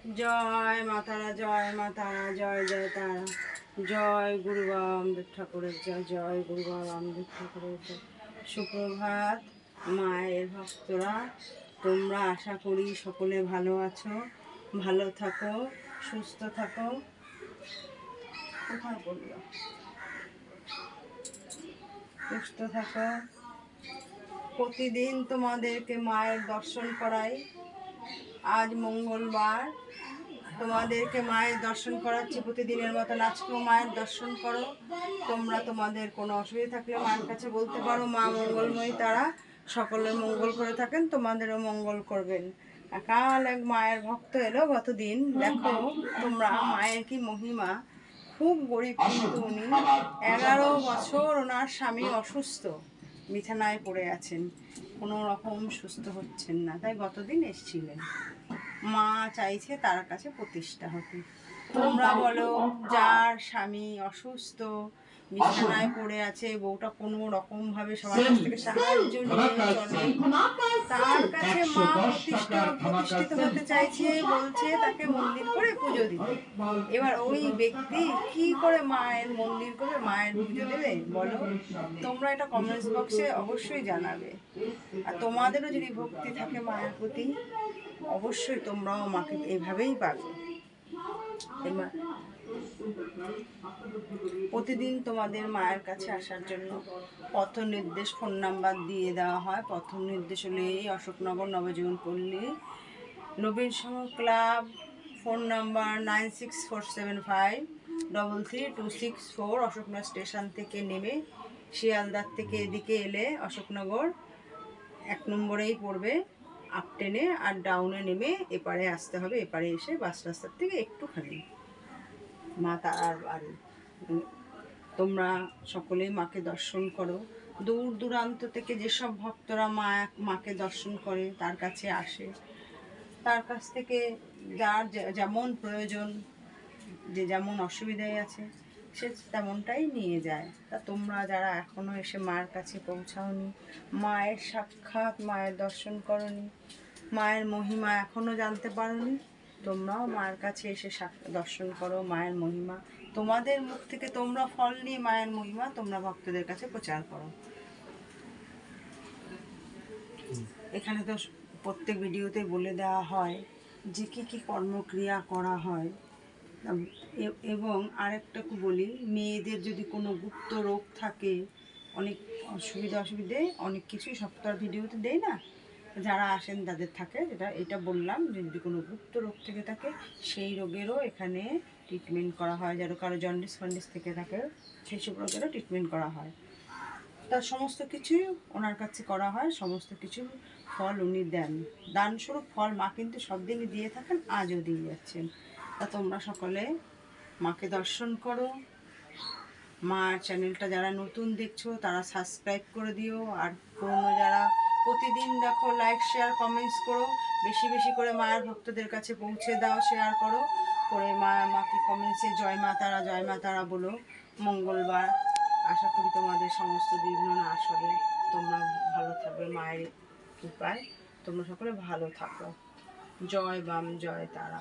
জয় মা তারা, জয় মা তারা, জয় জয় তারা, জয় গুরু বাবা রামদেব ঠাকুরের জয়, জয় গুরু বাবা রামদেব ঠাকুরের জয়। সুপ্রভাত মায়ের ভক্তরা, তোমরা আশা করি সকলে ভালো আছো, ভালো থাকো, সুস্থ থাকো। কোথায় বললো? সুস্থ থাকো। প্রতিদিন তোমাদেরকে মায়ের দর্শন করাই। আজ মঙ্গলবার, তোমাদেরকে মায়ের দর্শন করাচ্ছি প্রতিদিনের মতন। আজকেও মায়ের দর্শন করো। তোমরা তোমাদের কোনো অসুবিধা থাকলে মায়ের কাছে বলতে পারো। মা মঙ্গলময়ী, তারা সকলের মঙ্গল করে থাকেন, তোমাদেরও মঙ্গল করবেন। কাল এক মায়ের ভক্ত এলো গতদিন। দেখো তোমরা মায়ের কি মহিমা। খুব গরিব কিন্তু উনি। 11 বছর ওনার স্বামী অসুস্থ, বিছানায় পড়ে আছেন, কোনো রকম সুস্থ হচ্ছেন না। তাই গতদিন এসেছিলেন। মা চাইছে তার কাছে প্রতিষ্ঠা হতে। তোমরা বলো, যার স্বামী অসুস্থ, বিছানায় পড়ে আছে, বউটা কোনো রকম ভাবে সবার কাছ থেকে সাহায্য নিয়ে চলে, তার কাছে মা প্রতিষ্ঠিত হতে চাইছে, বলছে তাকে মন্দির করে পুজো দিতে। এবার ওই ব্যক্তি কি করে মায়ের মন্দির করে মায়ের পুজো দেবে বলো? তোমরা এটা কমেন্টস বক্সে অবশ্যই জানাবে। আর তোমাদেরও যদি ভক্তি থাকে মায়ের প্রতি, অবশ্যই তোমরাও মাকে এইভাবেই পাবে। প্রতিদিন তোমাদের মায়ের কাছে আসার জন্য পথ নির্দেশ, ফোন নাম্বার দিয়ে দেওয়া হয়। পথ নির্দেশ হলে এই Ashoknagar Nabajiban Palli, Nabin Sangha club, phone number 9647533264। Ashoknagar station থেকে নেমে শিয়ালদার থেকে এদিকে এলে অশোকনগর 1 নম্বরেই পড়বে আপ ট্রেনে, আর ডাউনে নেমে এপারে আসতে হবে। এপারে এসে বাস রাস্তার থেকে একটুখানি মা তারার বাড়ি। তোমরা সকলেই মাকে দর্শন করো। দূর দূরান্ত থেকে যেসব ভক্তরা মাকে দর্শন করে, তার কাছে আসে, তার কাছ থেকে যার যেমন প্রয়োজন, যে যেমন অসুবিধায় আছে, সে তেমনটাই নিয়ে যায়। তা তোমরা যারা এখনও এসে মায়ের কাছে পৌঁছাওনি, মায়ের সাক্ষাৎ মায়ের দর্শন করনি, মায়ের মহিমা এখনও জানতে পারোনি, তোমরাও মায়ের কাছে এসে দর্শন করো মায়ের মহিমা। তোমাদের মুখ থেকে তোমরা ফল নিয়ে মায়ের মহিমা তোমরা ভক্তদের কাছে প্রচার করো। এখানে তো প্রত্যেক ভিডিওতে বলে দেওয়া হয় যে কী কী কর্মক্রিয়া করা হয়। এবং আরেকটা বলি, মেয়েদের যদি কোনো গুপ্ত রোগ থাকে, অনেক অসুবিধে অনেক কিছুই সপ্তাহ ভিডিওতে দেয় না, যারা আসেন তাদের থাকে, এটা বললাম যে যদি কোনো গুপ্ত রোগ থেকে থাকে, সেই রোগেরও এখানে ট্রিটমেন্ট করা হয়। যারা কারো জন্ডিস ফন্ডিস থেকে থাকে, সেই সব রোগেরও ট্রিটমেন্ট করা হয়। তার সমস্ত কিছুই ওনার কাছে করা হয়, সমস্ত কিছু ফল উনি দেন, দানস্বরূপ ফল মা কিন্তু সব দিনই দিয়ে থাকেন, আজও দিয়ে যাচ্ছেন। তা তোমরা সকলে মাকে দর্শন করো। মার চ্যানেলটা যারা নতুন দেখছো তারা সাবস্ক্রাইব করে দিও, আর পুরনো যারা প্রতিদিন দেখো লাইক শেয়ার কমেন্টস করো, বেশি বেশি করে মায়ের ভক্তদের কাছে পৌঁছে দাও, শেয়ার করো করে মাকে কমেন্টসে জয় মা তারা, জয় মা তারা বলো। মঙ্গলবার, আশা করি তোমাদের সমস্ত বিঘ্ন নাশ হবে, তোমরা ভালো থাকবে মায়ের কৃপায়। তোমরা সকলে ভালো থাকো। জয় বাম, জয় তারা।